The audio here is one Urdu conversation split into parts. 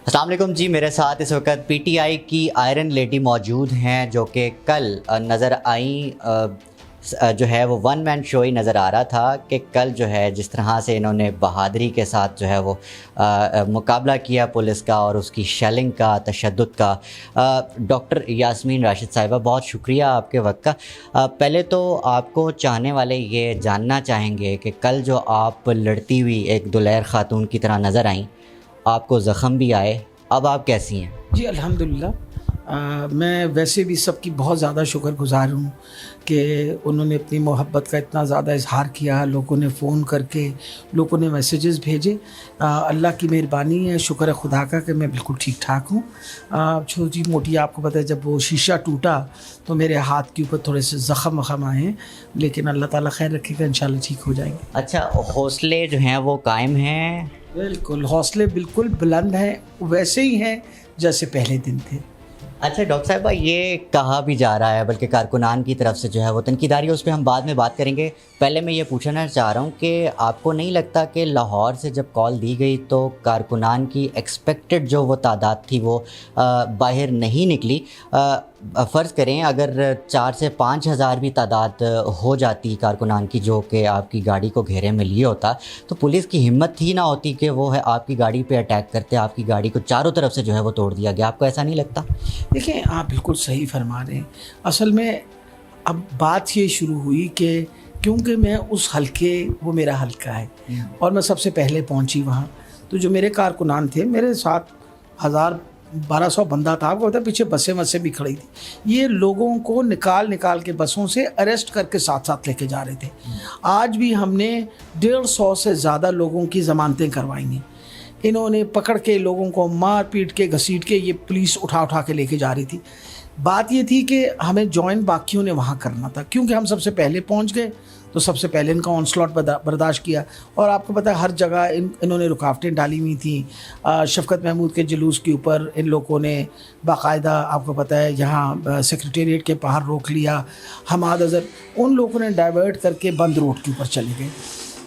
السلام علیکم جی، میرے ساتھ اس وقت پی ٹی آئی کی آئرن لیڈی موجود ہیں جو کہ کل نظر آئیں، جو ہے وہ ون مین شو ہی نظر آ رہا تھا کہ کل جو ہے جس طرح سے انہوں نے بہادری کے ساتھ جو ہے وہ مقابلہ کیا پولیس کا اور اس کی شیلنگ کا، تشدد کا۔ ڈاکٹر یاسمین راشد صاحبہ، بہت شکریہ آپ کے وقت کا۔ پہلے تو آپ کو چاہنے والے یہ جاننا چاہیں گے کہ کل جو آپ لڑتی ہوئی ایک دلیر خاتون کی طرح نظر آئیں، آپ کو زخم بھی آئے، اب آپ کیسی ہیں؟ جی الحمدللہ، میں ویسے بھی سب کی بہت زیادہ شکر گزار ہوں کہ انہوں نے اپنی محبت کا اتنا زیادہ اظہار کیا، لوگوں نے فون کر کے، لوگوں نے میسیجز بھیجے۔ اللہ کی مہربانی ہے، شکر ہے خدا کا کہ میں بالکل ٹھیک ٹھاک ہوں۔ چھوٹی موٹی آپ کو پتہ ہے، جب وہ شیشہ ٹوٹا تو میرے ہاتھ کے اوپر تھوڑے سے زخم آئے ہیں، لیکن اللہ تعالیٰ خیر رکھے گا، انشاءاللہ ٹھیک ہو جائیں گے۔ اچھا، حوصلے جو ہیں وہ قائم ہیں؟ بالکل، حوصلے بالکل بلند ہیں، ویسے ہی ہیں جیسے پہلے دن تھے۔ اچھا ڈاکٹر صاحبہ، یہ کہا بھی جا رہا ہے بلکہ کارکنان کی طرف سے جو ہے وہ تنقیداری ہے، اس پہ ہم بعد میں بات کریں گے۔ پہلے میں یہ پوچھنا چاہ رہا ہوں کہ آپ کو نہیں لگتا کہ لاہور سے جب کال دی گئی تو کارکنان کی ایکسپیکٹڈ جو وہ تعداد تھی وہ باہر نہیں نکلی؟ فرض کریں اگر 4 سے 5 ہزار بھی تعداد ہو جاتی کارکنان کی جو کہ آپ کی گاڑی کو گھیرے میں لیے ہوتا، تو پولیس کی ہمت ہی نہ ہوتی کہ وہ ہے آپ کی گاڑی پہ اٹیک کرتے، آپ کی گاڑی کو چاروں طرف سے جو ہے وہ توڑ دیا گیا۔ آپ کو ایسا نہیں لگتا؟ دیکھیں، آپ بالکل صحیح فرما رہے ہیں۔ اصل میں اب بات یہ شروع ہوئی کہ کیونکہ میں اس حلقے، وہ میرا حلقہ ہے اور میں سب سے پہلے پہنچی وہاں، تو جو میرے کارکنان تھے، میرے ساتھ 1200 بندہ تھا، آپ کو پتہ ہے پیچھے بسیں بھی کھڑی تھی، یہ لوگوں کو نکال کے بسوں سے اریسٹ کر کے ساتھ لے کے جا رہے تھے۔ آج بھی ہم نے 150 سے زیادہ لوگوں کی ضمانتیں کروائی ہیں۔ انہوں نے پکڑ کے لوگوں کو مار پیٹ کے گھسیٹ کے یہ پولیس اٹھا کے لے کے جا رہی تھی۔ بات یہ تھی کہ ہمیں جوائن باقیوں نے وہاں کرنا تھا، کیونکہ ہم سب سے پہلے پہنچ گئے تو سب سے پہلے ان کا آن سلاٹ برداشت کیا، اور آپ کو پتہ ہے ہر جگہ انہوں نے رکاوٹیں ڈالی ہوئی تھیں۔ شفقت محمود کے جلوس کے اوپر ان لوگوں نے باقاعدہ، آپ کو پتہ ہے یہاں سیکریٹریٹ کے باہر روک لیا۔ حماد اظہر، ان لوگوں نے ڈائیورٹ کر کے بند روڈ کے اوپر چلے گئے۔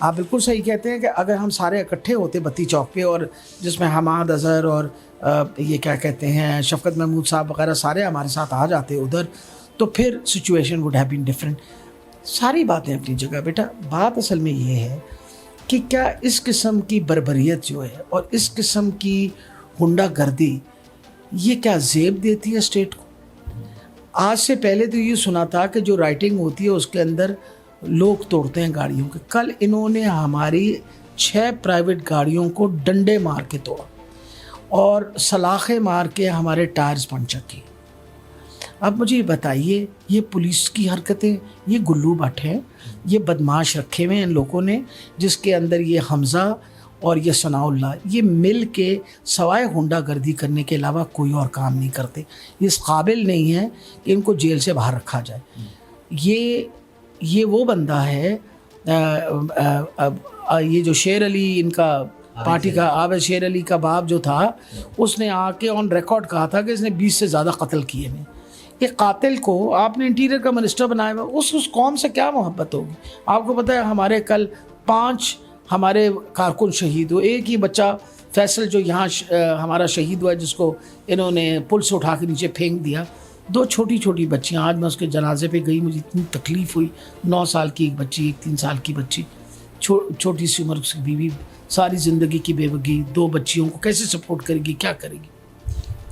آپ بالکل صحیح کہتے ہیں کہ اگر ہم سارے اکٹھے ہوتے بتی چوک پہ، اور جس میں حماد اظہر اور یہ کیا کہتے ہیں شفقت محمود صاحب وغیرہ سارے ہمارے ساتھ آ جاتے ادھر، تو پھر situation would have been different. ساری باتیں اپنی جگہ۔ بیٹا، بات اصل میں یہ ہے کہ کیا اس قسم کی بربریت جو ہے اور اس قسم کی ہنڈا گردی، یہ کیا زیب دیتی ہے اسٹیٹ کو؟ آج سے پہلے تو یہ سنا تھا کہ جو رائٹنگ ہوتی ہے اس کے اندر لوگ توڑتے ہیں گاڑیوں کے۔ کل انہوں نے ہماری 6 پرائیویٹ گاڑیوں کو ڈنڈے مار کے توڑا اور سلاخیں مار کے ہمارے ٹائرز پنچر کیے۔ اب مجھے یہ بتائیے، یہ پولیس کی حرکتیں، یہ گلو بٹ ہیں، یہ بدماش رکھے ہوئے ہیں ان لوگوں نے، جس کے اندر یہ حمزہ اور یہ ثناء اللہ، یہ مل کے سوائے ہنڈا گردی کرنے کے علاوہ کوئی اور کام نہیں کرتے۔ یہ اس قابل نہیں ہے کہ ان کو جیل سے باہر رکھا جائے۔ یہ وہ بندہ ہے، یہ جو شیر علی، ان کا پارٹی کا عابد شیر علی کا باپ جو تھا، اس نے آ کے آن ریکارڈ کہا تھا کہ اس نے 20 سے زیادہ قتل کیے ہیں۔ ایک قاتل کو آپ نے انٹیریئر کا منسٹر بنایا ہوا، اس قوم سے کیا محبت ہوگی؟ آپ کو پتہ ہے ہمارے کل 5 ہمارے کارکن شہید ہوئے۔ ایک ہی بچہ فیصل جو یہاں ہمارا شہید ہوا، جس کو انہوں نے پل سے اٹھا کے نیچے پھینک دیا۔ 2 چھوٹی بچیاں، آج میں اس کے جنازے پہ گئی، مجھے اتنی تکلیف ہوئی۔ 9 سال کی ایک بچی، ایک 3 سال کی بچی، چھوٹی سی عمر اس کی بیوی، ساری زندگی کی بیوگی، 2 بچیوں کو کیسے سپورٹ کرے گی، کیا کرے گی؟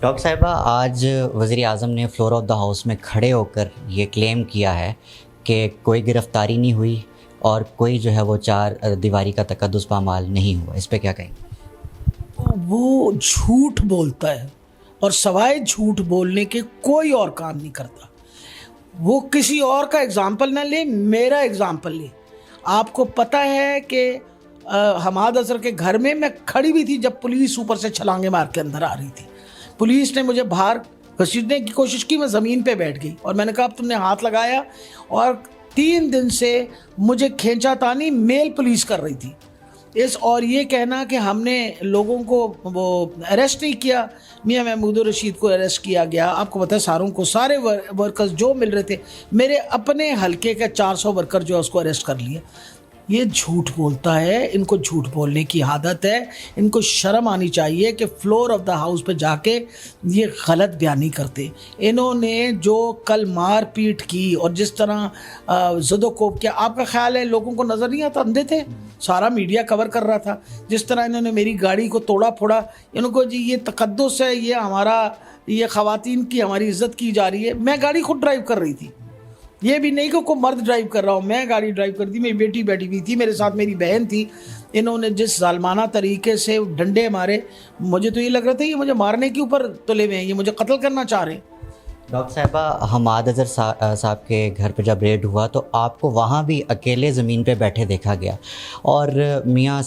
ڈاکٹر صاحبہ، آج وزیر اعظم نے فلور آف دا ہاؤس میں کھڑے ہو کر یہ کلیم کیا ہے کہ کوئی گرفتاری نہیں ہوئی اور کوئی جو ہے وہ 4 دیواری کا تقدس پامال نہیں ہوا۔ اس پہ کیا کہیں؟ وہ جھوٹ بولتا ہے اور سوائے جھوٹ بولنے کے کوئی اور کام نہیں کرتا۔ وہ کسی اور کا اگزامپل نہ لے، میرا اگزامپل لے۔ آپ کو پتہ ہے کہ حماد اظہر کے گھر میں کھڑی بھی تھی جب پولیس اوپر سے چھلانگے مار کے اندر آ رہی تھی۔ پولیس نے مجھے باہر گھسیٹنے کی کوشش کی، میں زمین پہ بیٹھ گئی اور میں نے کہا اب تم نے ہاتھ لگایا، اور 3 دن سے مجھے کھینچا تانی میل پولیس کر رہی تھی۔ اور یہ کہنا کہ ہم نے لوگوں کو وہ اریسٹ نہیں کیا، میاں محمود الرشید کو اریسٹ کیا گیا۔ آپ کو پتہ ہے ساروں کو، سارے ورکرز جو مل رہے تھے، میرے اپنے حلقے کا 400 ورکر جو ہے اس کو اریسٹ کر لیا۔ یہ جھوٹ بولتا ہے, ان کو جھوٹ بولنے کی عادت ہے, ان کو شرم آنی چاہیے کہ فلور آف دا ہاؤس پہ جا کے یہ غلط بیانی کرتے. انہوں نے جو کل مار پیٹ کی اور جس طرح زد و کوب کیا, آپ کا خیال ہے لوگوں کو نظر نہیں آتا؟ اندھے تھے, سارا میڈیا کور کر رہا تھا. جس طرح انہوں نے میری گاڑی کو توڑا پھوڑا, انہوں کو جی یہ تقدس ہے, یہ ہمارا, یہ خواتین کی ہماری عزت کی جا رہی ہے. میں گاڑی خود ڈرائیو کر رہی تھی, یہ بھی نہیں کہ کوئی مرد ڈرائیو کر رہا ہوں, میں گاڑی ڈرائیو کر دی, میری بیٹی بیٹھی ہوئی تھی میرے ساتھ, میری بہن تھی. انہوں نے جس ظالمانہ طریقے سے ڈنڈے مارے, مجھے تو یہ لگ رہا تھا یہ مجھے مارنے کے اوپر تلے ہوئے ہیں, یہ مجھے قتل کرنا چاہ رہے ہیں. ڈاکٹر صاحبہ, حماد اظہر صاحب کے گھر پہ جب ریڈ ہوا تو آپ کو وہاں بھی اکیلے زمین پہ بیٹھے دیکھا گیا, اور میاں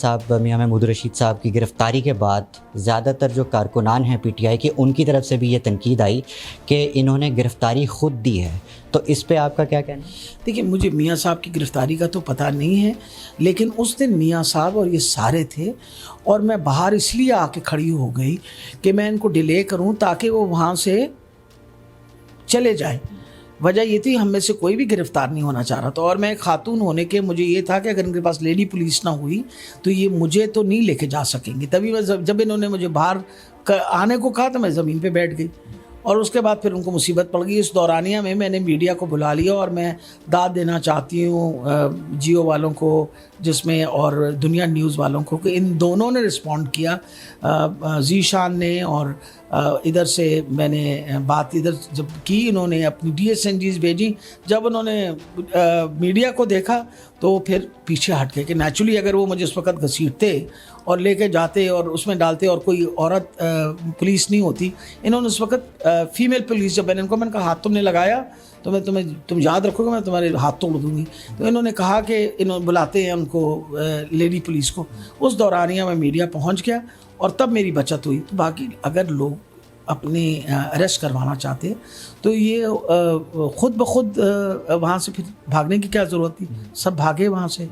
محمود رشید صاحب کی گرفتاری کے بعد زیادہ تر جو کارکنان ہیں پی ٹی آئی کے, ان کی طرف سے بھی یہ تنقید آئی کہ انہوں نے گرفتاری خود دی ہے. تو اس پہ آپ کا کیا کہنا ہے؟ دیکھیے, مجھے میاں صاحب کی گرفتاری کا تو پتہ نہیں ہے, لیکن اس دن میاں صاحب اور یہ سارے تھے, اور میں باہر اس لیے آ کے کھڑی ہو گئی کہ میں ان کو ڈیلے کروں تاکہ وہ وہاں سے چلے جائیں. وجہ یہ تھی ہم میں سے کوئی بھی گرفتار نہیں ہونا چاہ رہا تھا, اور میں ایک خاتون ہونے کے مجھے یہ تھا کہ اگر ان کے پاس لیڈی پولیس نہ ہوئی تو یہ مجھے تو نہیں لے کے جا سکیں گے. تبھی میں جب انہوں نے مجھے باہر آنے کو کہا تو میں زمین پہ بیٹھ گئی, اور اس کے بعد پھر ان کو مصیبت پڑ گئی. اس دورانیہ میں نے میڈیا کو بلا لیا, اور میں داد دینا چاہتی ہوں جیو والوں کو, جس میں اور دنیا نیوز والوں کو, کہ ان دونوں نے رسپونڈ کیا, ذیشان نے, اور ادھر سے میں نے بات ادھر جب کی, انہوں نے اپنی ڈی ایس این جیز بھیجی. جب انہوں نے میڈیا کو دیکھا تو پھر پیچھے ہٹ گئے کہ نیچرلی اگر وہ مجھے اس وقت گھسیٹتے اور لے کے جاتے اور اس میں ڈالتے اور کوئی عورت پولیس نہیں ہوتی. انہوں نے اس وقت فیمیل پولیس, جب میں نے کہا ہاتھ تم نے لگایا تو میں تم یاد رکھو گے میں تمہارے ہاتھ توڑ دوں گی. تو انہوں نے کہا کہ بلاتے ہیں ان کو لیڈی پولیس کو. اس دورانیہ میں میڈیا پہنچ گیا اور تب میری بچت ہوئی. تو باقی اگر لوگ اپنے اریسٹ کروانا چاہتے تو یہ خود بخود وہاں سے پھر بھاگنے کی کیا ضرورت تھی؟ سب بھاگے وہاں سے.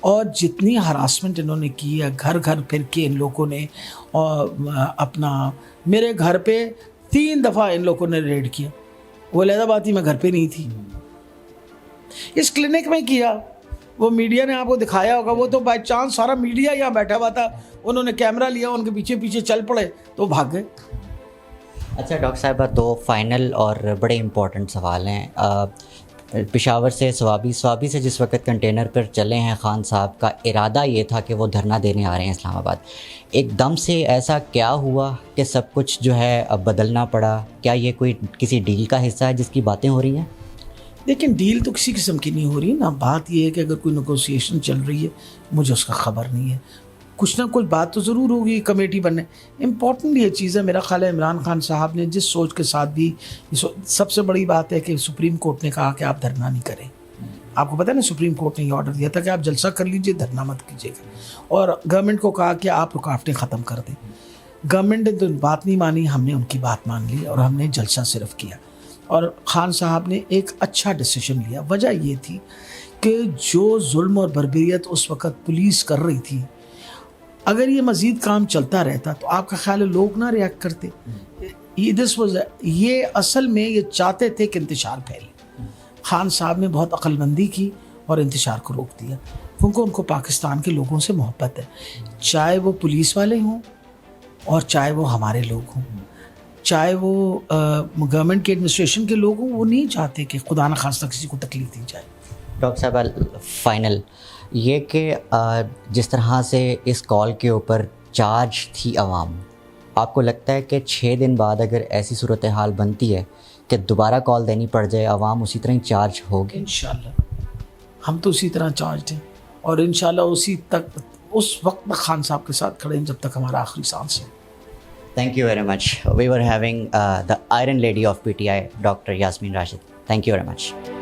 اور جتنی ہراسمنٹ انہوں نے کی ہے, گھر گھر پھر کے ان لوگوں نے, اور اپنا میرے گھر پہ 3 دفعہ ان لوگوں نے ریڈ کیا. وہ علیحدہ بات ہی میں گھر پہ نہیں تھی, اس کلینک میں کیا. وہ میڈیا نے آپ کو دکھایا ہوگا, وہ تو بائی چانس سارا میڈیا یہاں بیٹھا ہوا تھا, انہوں نے کیمرہ لیا, ان کے پیچھے پیچھے چل پڑے تو بھاگ گئے. اچھا ڈاکٹر صاحبہ, 2 فائنل اور بڑے امپورٹنٹ سوال ہیں. پشاور سے سوابی سے جس وقت کنٹینر پر چلے ہیں, خان صاحب کا ارادہ یہ تھا کہ وہ دھرنا دینے آ رہے ہیں اسلام آباد. ایک دم سے ایسا کیا ہوا کہ سب کچھ جو ہے اب بدلنا پڑا؟ کیا یہ کوئی کسی ڈیل کا حصہ ہے جس کی باتیں ہو رہی ہیں؟ لیکن ڈیل تو کسی قسم کی نہیں ہو رہی نا. بات یہ ہے کہ اگر کوئی نیگوسیشن چل رہی ہے, مجھے اس کا خبر نہیں ہے. کچھ نہ کچھ بات تو ضرور ہوگی کمیٹی بننے. امپورٹنٹ یہ چیز ہے, میرا خیال ہے عمران خان صاحب نے جس سوچ کے ساتھ بھی, سب سے بڑی بات ہے کہ سپریم کورٹ نے کہا کہ آپ دھرنا نہیں کریں. آپ کو پتہ ہے نا, سپریم کورٹ نے یہ آرڈر دیا تھا کہ آپ جلسہ کر لیجئے, دھرنا مت کیجیے گا. اور گورنمنٹ کو کہا کہ آپ رکاوٹیں ختم کر دیں. گورنمنٹ نے تو بات نہیں مانی, ہم نے ان کی بات مان لی اور ہم نے جلسہ صرف کیا. اور خان صاحب نے ایک اچھا ڈیسیشن لیا. وجہ یہ تھی کہ جو ظلم اور بربریت اس وقت پولیس کر رہی تھی, اگر یہ مزید کام چلتا رہتا تو آپ کا خیال ہے لوگ نہ ریاکٹ کرتے؟ یہ اصل میں یہ چاہتے تھے کہ انتشار پھیلے. خان صاحب نے بہت عقل مندی کی اور انتشار کو روک دیا, کیونکہ ان کو پاکستان کے لوگوں سے محبت ہے. چاہے وہ پولیس والے ہوں اور چاہے وہ ہمارے لوگ ہوں, چاہے وہ گورنمنٹ کے ایڈمنسٹریشن کے لوگ ہوں, وہ نہیں چاہتے کہ خدا نہ خواستہ کسی کو تکلیف دی جائے. ڈاکٹر صاحب, فائنل یہ کہ جس طرح سے اس کال کے اوپر چارج تھی عوام, آپ کو لگتا ہے کہ 6 دن بعد اگر ایسی صورتحال بنتی ہے کہ دوبارہ کال دینی پڑ جائے, عوام اسی طرح ہی چارج ہوگی؟ انشاءاللہ ہم تو اسی طرح چارج ہیں, اور انشاءاللہ اس وقت تک خان صاحب کے ساتھ کھڑے ہیں جب تک ہمارا آخری سانس ہے. Thank you very much. We were having the Iron Lady of PTI, Dr. Yasmin Rashid. Thank you very much.